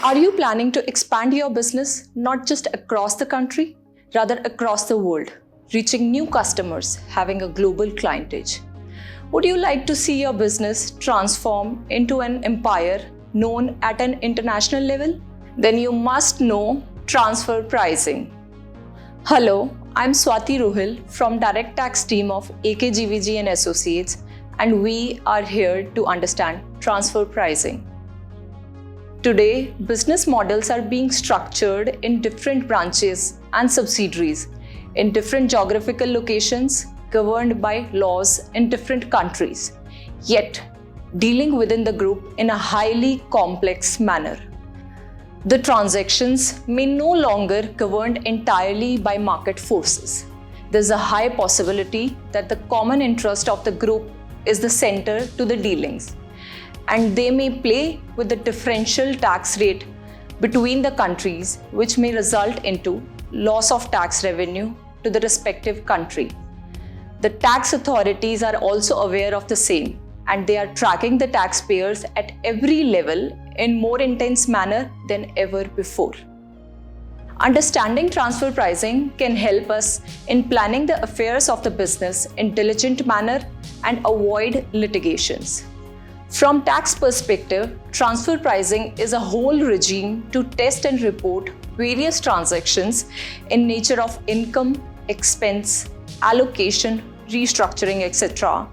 Are you planning to expand your business not just across the country, rather across the world, reaching new customers, having a global clientage? Would you like to see your business transform into an empire known at an international level? Then you must know transfer pricing. Hello, I'm Swati Ruhil from Direct Tax team of AKGVG and Associates, and we are here to understand transfer pricing. Today, business models are being structured in different branches and subsidiaries in different geographical locations governed by laws in different countries, yet dealing within the group in a highly complex manner. The transactions may no longer governed entirely by market forces. There's a high possibility that the common interest of the group is the center to the dealings, and they may play with the differential tax rate between the countries, which may result into loss of tax revenue to the respective country. The tax authorities are also aware of the same, and they are tracking the taxpayers at every level in more intense manner than ever before. Understanding transfer pricing can help us in planning the affairs of the business in diligent manner and avoid litigations. From tax perspective, transfer pricing is a whole regime to test and report various transactions in nature of income, expense, allocation, restructuring, etc.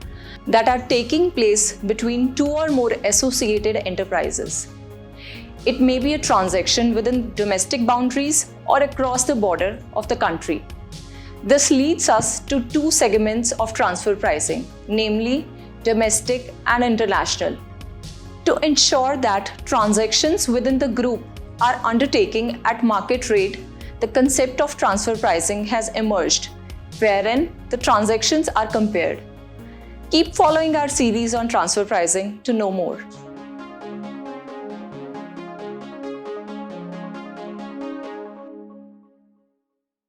that are taking place between two or more associated enterprises. It may be a transaction within domestic boundaries or across the border of the country. This leads us to two segments of transfer pricing, namely domestic and international. To ensure that transactions within the group are undertaking at market rate, the concept of transfer pricing has emerged, wherein the transactions are compared. Keep following our series on transfer pricing to know more.